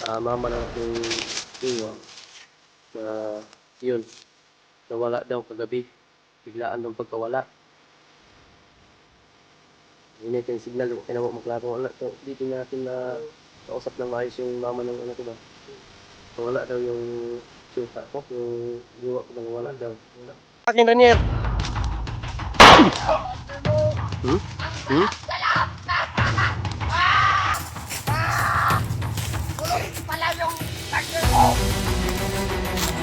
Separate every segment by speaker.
Speaker 1: Mama ng aking iwa na yun, nawala daw kagabi. Biglaan ng pagkawala. Init yung signal, kaya naman maklaro. Wala, so, dito natin na kausap ng maayos yung mama ng anak ko ba. Nawala daw yung suka ko, yung iwa ko na nawala daw. Akin Ranier!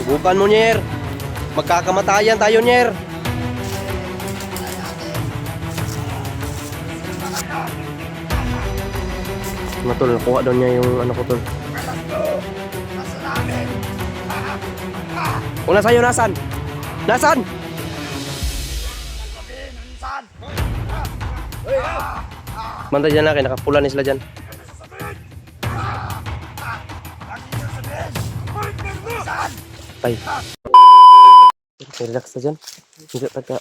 Speaker 1: Subukan mo, Nyer. Magkakamatayan tayo, Nyer. Matol, nakuha daw niya yung ano ko, tol. Kung nasa iyo, nasan? Nasan? Mantay dyan na, nakapula ni sila dyan. Ay. Relax na dyan. Hindi taga.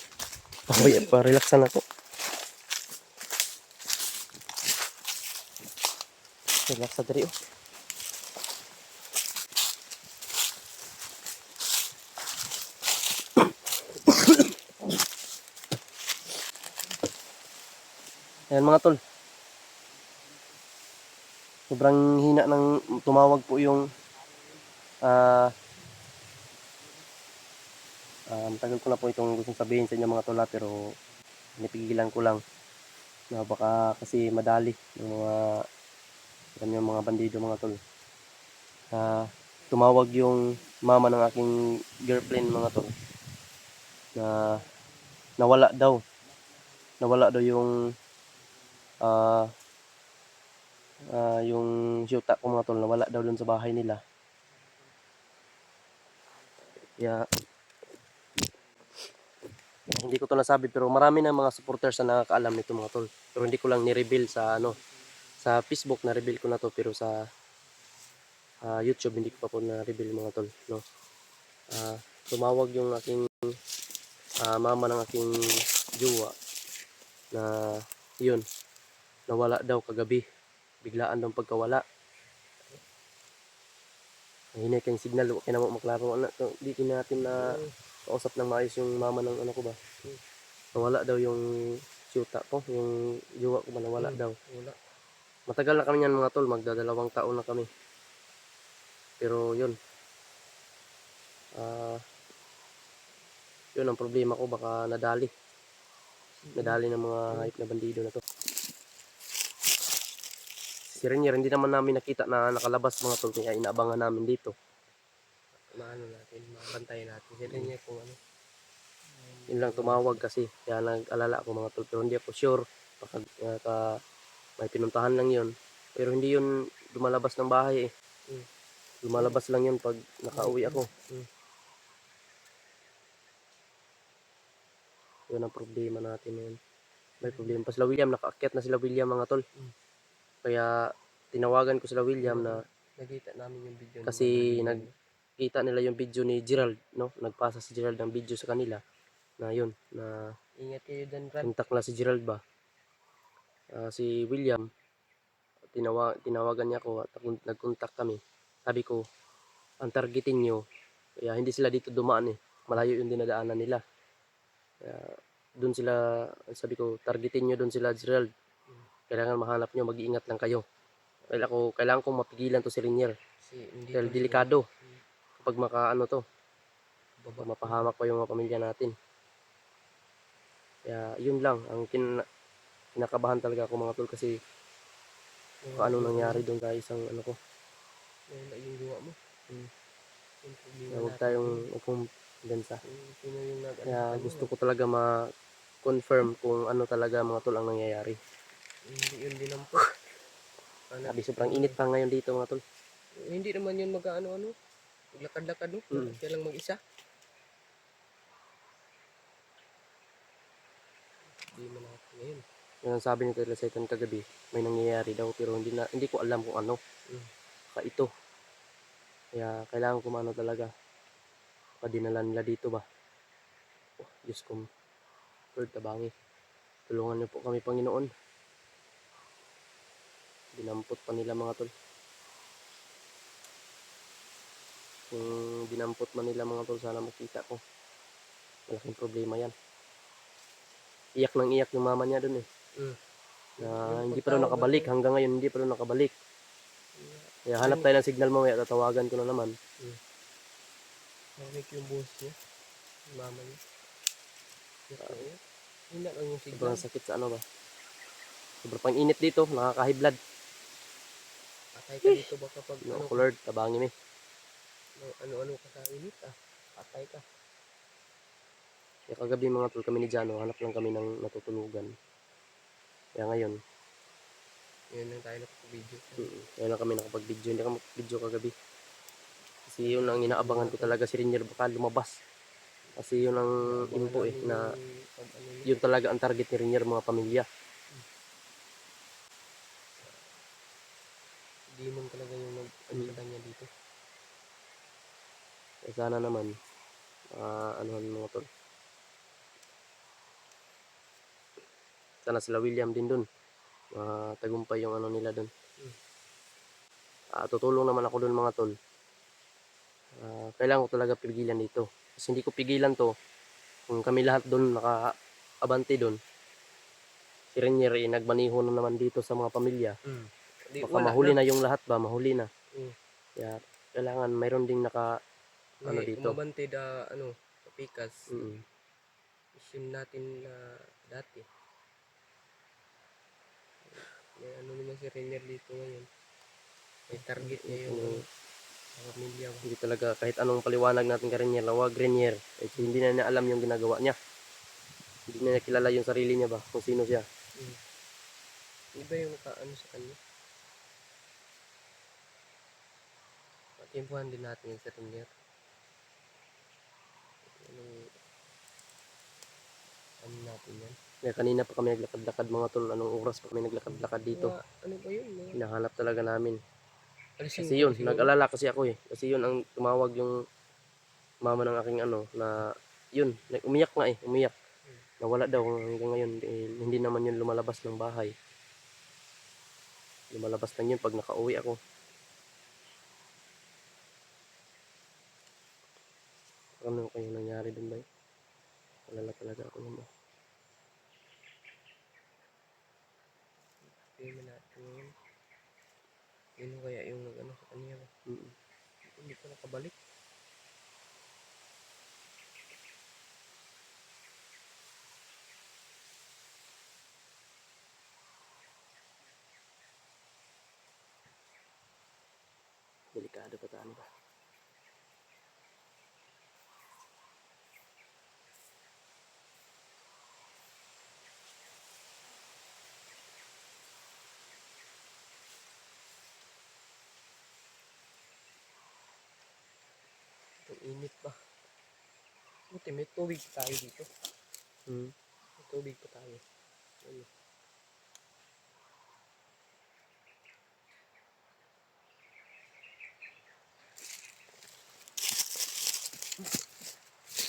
Speaker 1: Pa-relaxan ako. Relax na dali, oh. Ayan mga tol. Sobrang hina ng tumawag po yung matagal ko na po itong gustong sabihin sa inyo mga tol, pero nipigilan ko lang na baka kasi madali yung mga bandido mga tol. Tumawag yung mama ng aking girlfriend mga tol na nawala daw yung syuta ko mga tol, nawala daw dun sa bahay nila. Kaya hindi ko to nasabi, pero marami na mga supporters na nakakaalam nito mga tol, pero hindi ko lang ni-reveal sa sa Facebook. Na-reveal ko na to, pero sa YouTube hindi ko pa po na-reveal mga tol, no. Tumawag yung aking mama ng aking jowa na yun, nawala daw kagabi. Biglaan daw pagkawala. Mahinay kayong signal, kaya naman maklaro. Dito natin na kausap ng maayos yung mama ng ano ko ba. Nawala daw yung syuta ko, yung jowa ko ba, nawala daw. Matagal na kami yan mga tol, magdadalawang taon na kami. Pero yun, yun ang problema ko, baka nadali ng mga hype na bandido na to. Si Renier, hindi naman namin nakita na nakalabas mga tol, kaya inaabangan namin dito. Mabantayan natin si Renier kung ano. Yun lang, tumawag kasi, kaya nag-alala ako mga tol, pero hindi ako sure. Baka may pinuntahan lang yun, pero hindi yun lumalabas ng bahay eh. Lumalabas lang yun pag nakauwi ako. Yun ang problema natin ngayon. May problema pa sila William, nakaakyat na sila William mga tol. Kaya tinawagan ko sila William na nakita namin yung video, kasi nagkita nila yung video ni Gerald, no? Nagpasa si Gerald ng video sa kanila na yun, na ingat kayo dyan, kontak na si Gerald ba. Si William, tinawagan niya ako at nag-contact kami. Sabi ko, ang targetin nyo, kaya hindi sila dito dumaan eh, malayo yung dinadaanan nila. Kaya doon sila, sabi ko, targetin nyo doon sila Gerald. Kailangan mahanap nyo, mag-iingat lang kayo. Kailangan kong mapigilan to si Renier. Dahil delikado kapag makaano to, mapahamak pa yung mga pamilya natin. Kaya yun lang ang kinakabahan talaga ako mga tol, kasi kung ano nangyari doon sa isang ano ko. Yung gawa mo. Huwag tayong kumpiyansa. Kaya gusto ko talaga ma-confirm kung ano talaga mga tol ang nangyayari. Hindi yun dinampot. Sabi, sobrang init pa ngayon dito mga tol. Hindi naman yun mag-ano-ano. Maglakad-lakad, no? Kaya lang mag-isa. Hindi man natin ngayon. Yan ang sabi ni Tela Saitan kagabi, may nangyayari daw, pero hindi ko alam kung ano. Ito. Kaya kailangan ko maano talaga. Padinala nila dito ba. Oh, Diyos ko. Lord, tabangi. Tulungan niyo po kami, Panginoon. Dinampot pa nila mga tol. Kung dinampot man nila mga tol, sana makita ko. Malaking problema yan. Iyak nang iyak yung mama niya dun eh. Na hindi pa daw nakabalik. Hanggang ngayon hindi pa daw nakabalik. Kaya hanap tayo ng signal mamaya. Tatawagan ko na naman.
Speaker 2: Narinig yung boss niya. Yung mama niya. Hindi lang yung signal.
Speaker 1: Sobrang sakit sa ano ba. Sobrang pang init dito. Nakaka-high blood.
Speaker 2: Patay ka dito baka pag
Speaker 1: No, Lord, tabangin eh.
Speaker 2: ano ka sa init patay ka.
Speaker 1: Kaya kagabi mga tol, kami ni Jano, hanap lang kami ng natutulugan. Kaya ngayon,
Speaker 2: Yun lang tayo nakapag-video.
Speaker 1: kaya lang kami nakapag-video. Hindi kami mag-video kagabi. Kasi yun ang inaabangan ko talaga, si Rainier baka lumabas. Kasi yun ang info eh, na yun talaga ang target ni Rainier, mga pamilya.
Speaker 2: Demon talaga yung nag-ano sa kanya dito.
Speaker 1: Kaya sana naman, anuhan mga tol. Sana sila William din dun. Tagumpay yung ano nila dun. Tutulong naman ako dun mga tol. Kailangan ko talaga pigilan dito. Kasi hindi ko pigilan to. Kung kami lahat dun naka-abante dun, si Rainier nagmaniho na naman dito sa mga pamilya. Baka mahuli na yung lahat ba, mahuli na. Kaya kailangan mayroon ding ano dito.
Speaker 2: Umabante sa Pikas. Mission natin na dati. May ano naman si Rainier dito ngayon. May target niya yung pamilya.
Speaker 1: Hindi talaga kahit anong paliwanag natin kay Rainier, wag Rainier. Hindi na niya alam yung ginagawa niya. Hindi na niya kilala yung sarili niya ba, kung sino siya.
Speaker 2: Iba yung nakaano sa kanya. Patimpuhan din natin yung sa Rainier. Ano natin yan?
Speaker 1: Kaya kanina pa kami naglakad-lakad mga tol. Anong oras pa kami naglakad-lakad dito?
Speaker 2: Ano ba yun?
Speaker 1: Hinahanap talaga namin.
Speaker 2: Alisin
Speaker 1: Kasi yun, nag-alala kasi ako eh. Kasi yun ang tumawag yung mama ng aking na yun, umiyak nga eh, umiyak. Nawala daw hanggang ngayon. Hindi naman yun lumalabas ng bahay. Lumalabas lang yun pag nakauwi ako. Ano kayo nangyari dun ba eh? Alala talaga ako naman.
Speaker 2: Tingnan natin yun. Yun kaya yung nag-ano sa kanya ba? Hindi pa nakabalik.
Speaker 1: Delikado pa tayo ba?
Speaker 2: Ang init pa. Buti may tubig tayo dito. May tubig pa tayo. Ano?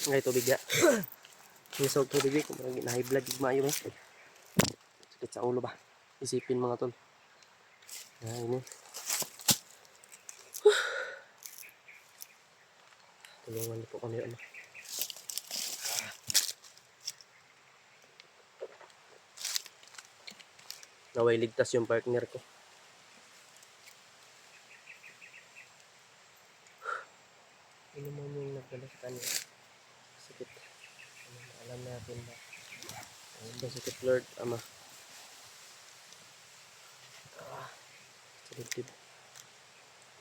Speaker 1: Ngay tubig ya. Nisog tubig kung na-high blood mayo eh. Sakit sa ulo ba? Isipin mga tol. Ini. Tulungan niyo po kami ano. Naway ligtas yung partner ko.
Speaker 2: Ano mo yung nagdala sa kanya?
Speaker 1: Sakit.
Speaker 2: Alam natin ba?
Speaker 1: Sakit Lord, Ama. Sa dibdib.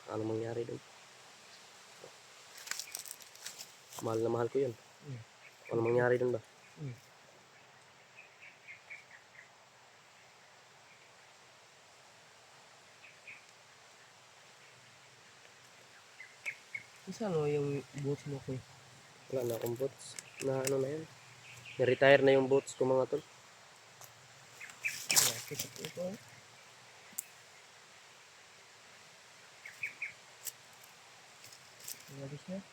Speaker 1: Ano mangyari doon? Mahal na mahal ko yun. Ano mangyari doon ba?
Speaker 2: Saan yung boots mo ko?
Speaker 1: Wala na akong boots. Na ano na yan. Na-retire na yung boots ko mga tol.
Speaker 2: Ito. Nagabis na.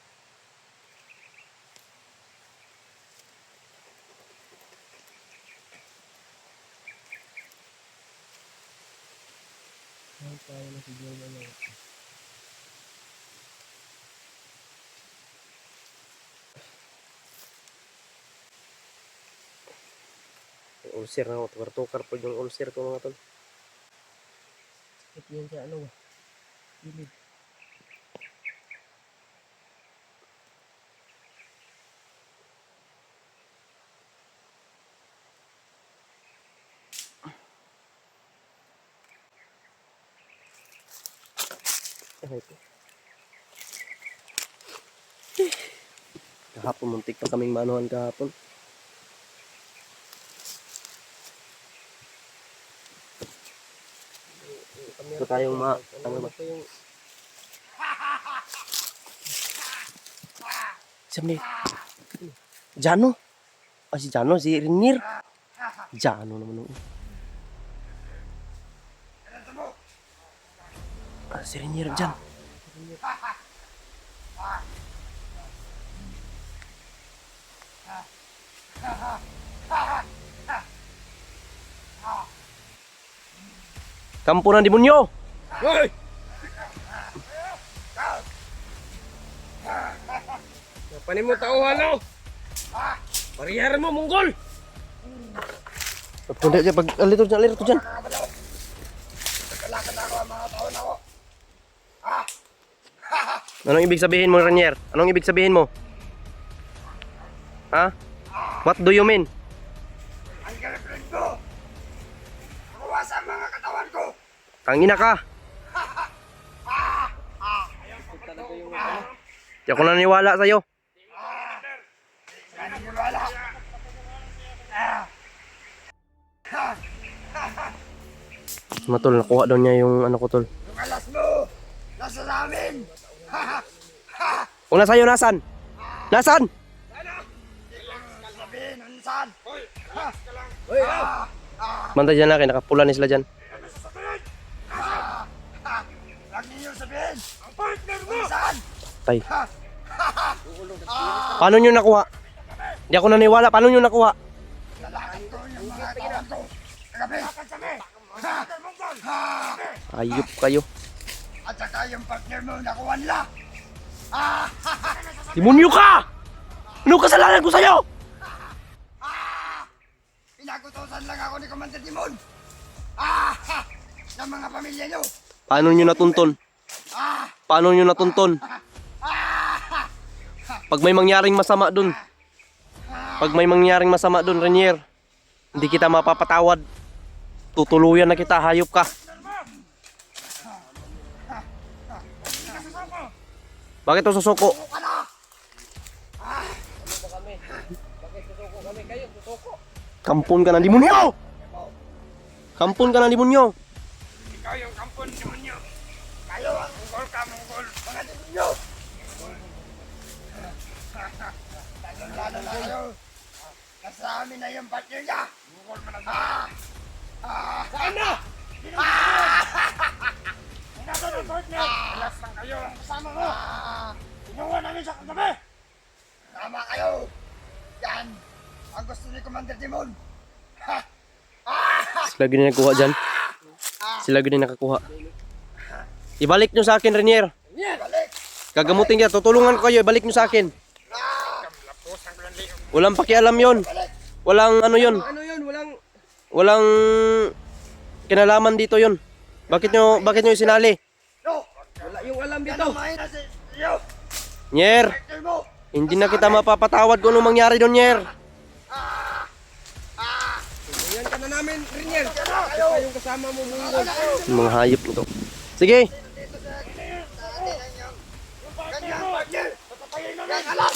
Speaker 2: Ay, tayo na siguro na lang.
Speaker 1: ulcer na ako. Tukar-tukar po yung ulcer ko mga tol.
Speaker 2: Sakit yan sa ano. Gilid.
Speaker 1: Ay, po. Kahapon, muntik pa kaming manuhan kahapon. Ito tayong ano ba?
Speaker 2: Yung
Speaker 1: Sabi, Jano? Ah, si Jano, si Rinir. Jano naman ako. Ah, si Rinir dyan. Kampo ng demonyo!
Speaker 2: Hoy! Panin mo tauhan o! Parihar mo, Monggol!
Speaker 1: Pagkunda dyan, alito dyan. Anong ibig sabihin mo, Ranier? Anong ibig sabihin mo? Ha? What do you mean?
Speaker 3: Ang girlfriend ko! Nakuha sa mga katawan ko!
Speaker 1: Tangina ka! Di ako naniwala sa'yo.
Speaker 3: Naniniwala!
Speaker 1: Matol, nakuha daw niya yung ano ko, tol.
Speaker 3: Yung alas mo! Nasa namin!
Speaker 1: Kung nasa iyo, nasan? Nasan?
Speaker 3: Sabihin, saan?
Speaker 1: Bantay dyan na, nakapula ni sila dyan.
Speaker 3: Huwag ninyo sabihin! Ang partner mo! Saan?
Speaker 1: Tay. Paano nyo nakuha? Di ako naniwala, paano nyo nakuha?
Speaker 3: Lalakad ko yung mga katawan ko! Kagabi!
Speaker 1: Ayop kayo.
Speaker 3: At saka yung partner mo nakuha nila!
Speaker 1: Demonyo ka! Ano kasalanan ko sa'yo?
Speaker 3: Pinagutosan lang ako ni Commander Timon! Ng mga pamilya nyo!
Speaker 1: Paano nyo natuntun? Paano nyo natuntun? Pag may mangyaring masama dun, Ranier, hindi kita mapapatawad. Tutuluyan na kita, hayop ka. Bakit o susuko? Kampon ka ng demonyo! Kampon ka ng demonyo!
Speaker 3: Ikaw yung kampon demonyo! Kayo ang Monggol ka, Monggol! Mga demonyo! Lalo na kayo! Nasa amin na yung partner niya! Monggol mo na saan na? Nasa ng partner! Alas lang kayo ang kasama mo! Kinuha namin sa kagabi! Tama kayo! Yan! Ang gusto ni Commander Timon!
Speaker 1: Sila gini nagkuha dyan. Sila gini nakakuha. Ibalik nyo sa akin, Ranier.
Speaker 3: Balik!
Speaker 1: Kagamutin kita, tutulungan ko kayo, ibalik nyo sa akin. Walang pakialam yon. Walang ano yon.
Speaker 2: ano yun,
Speaker 1: Walang kinalaman dito yon. Bakit nyo isinali?
Speaker 3: No!
Speaker 2: wala yung alam
Speaker 3: Yan
Speaker 2: dito.
Speaker 3: ang mahina sa iyo!
Speaker 1: Nyer,
Speaker 3: Partner mo!
Speaker 1: hindi na kita mapapatawad kung anong mangyari doon, Nyer.
Speaker 2: Yan ka na namin, Rinier. Ito yung kasama mo, Monggol.
Speaker 1: Yung mga hayop nito. Sige,
Speaker 3: Ganyan, partner! Yan, alam!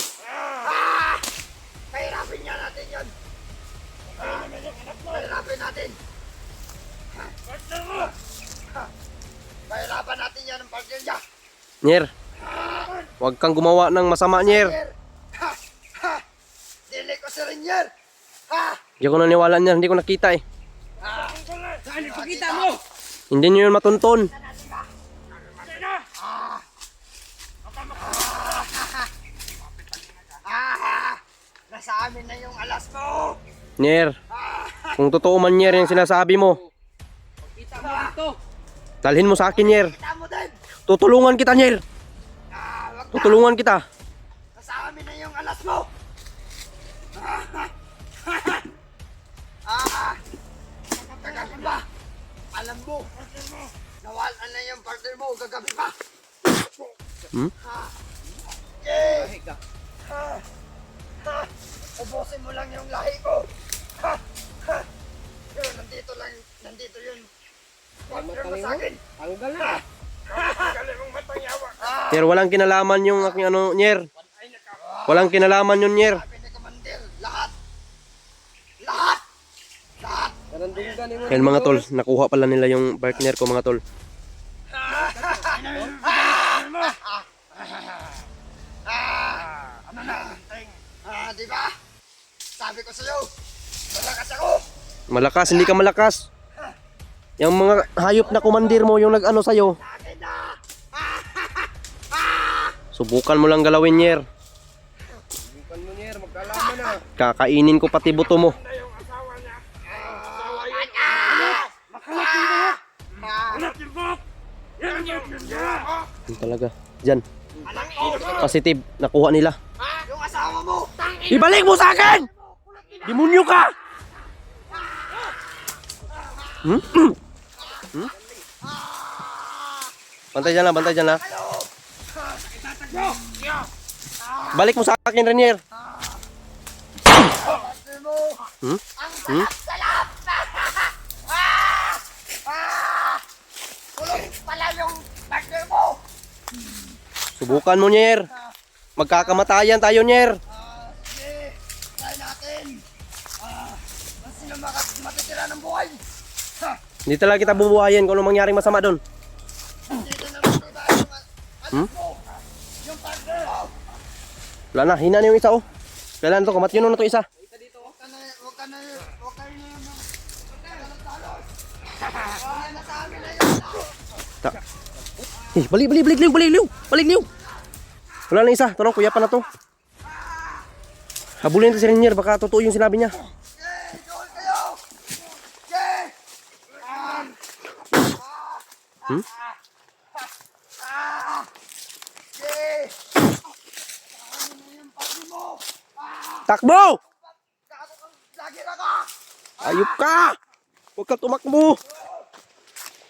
Speaker 3: Pahirapin niya natin yun! Pahirapin natin! Pahirapan natin yan ang partner niya!
Speaker 1: Nyer. Huwag kang gumawa ng masama, Nyer.
Speaker 3: Dili ko si Rinier!
Speaker 1: Hindi ako naniwala niya, hindi ko nakita eh.
Speaker 2: Saan ipakita mo?
Speaker 1: Hindi nyo yun matuntun.
Speaker 3: Nasa amin na yung alas mo!
Speaker 1: Nyer, kung totoo man, Nyer, yung sinasabi mo,
Speaker 2: Kita mo dito.
Speaker 1: dalhin mo sa akin, Nyer.
Speaker 3: Kita mo din!
Speaker 1: Tutulungan kita, Nyer.
Speaker 3: Wag na!
Speaker 1: Tutulungan kita.
Speaker 3: Nasa amin na yung alas mo! mo. Nawalan na yung partner mo, gagabi pa.
Speaker 1: Hmm?
Speaker 3: Yeah.
Speaker 2: Lahi ka.
Speaker 3: Ubusin mo lang yung lahi ko. Yun, nandito yun. Partner mo sa akin.
Speaker 2: Tanggal na.
Speaker 3: Galing mong matangyawa.
Speaker 1: Nyer, walang kinalaman yung aking ano, Nyer. Walang kinalaman yun, Nyer.
Speaker 3: Sabi ni Commander, lahat. Lahat.
Speaker 2: Karandunggan mo.
Speaker 1: Yan mga tol, nakuha pala nila yung partner ko mga tol.
Speaker 3: Ano na? Di ba? Sabi ko sa'yo, malakas ako.
Speaker 1: Malakas, hindi ka malakas. Yung mga hayop na kumandir mo, yung nag-ano sa'yo.
Speaker 3: Akin na.
Speaker 1: Subukan mo lang galawin, Nyer.
Speaker 2: Bukan mo niya, magkalaman na.
Speaker 1: Kakainin ko pati buto mo. Yun talaga. Diyan. Positive. Nakuha nila.
Speaker 3: Yung asawa mo.
Speaker 1: Ibalik mo sa akin! Demonyo ka! Hmm? Hmm? Bantay dyan lang, bantay dyan lang. Balik mo sa akin, Renier.
Speaker 3: Partner mo.
Speaker 1: Hmm?
Speaker 3: Ang
Speaker 1: Hmm?
Speaker 3: salap. Kulong pala yung partner mo.
Speaker 1: Subukan mo, Nyer. Magkakamatayan tayo, Nyer.
Speaker 3: Sige, try natin. Sino matitira ng buhay?
Speaker 1: Hindi talaga kita bubuhayin kung ano mangyaring masama doon.
Speaker 3: Dito naman diba yung anak mo? Yung partner.
Speaker 1: Wala na, hina na yung isa, oh. Kailan to? Kamat yun na to isa.
Speaker 3: Huwag ka na yung wala na sa amin na yun.
Speaker 1: Balik liw. Wala na isa. Ito na, kuya pa na to. Habulin natin si Renier, baka totoo yung sinabi niya.
Speaker 3: Okay, doon kayo. Okay.
Speaker 1: Hmm?
Speaker 3: Okay. Ano na yung partner mo?
Speaker 1: Takbo!
Speaker 3: Gago kang lagi na ka.
Speaker 1: Ayop ka! Huwag ka tumakbo!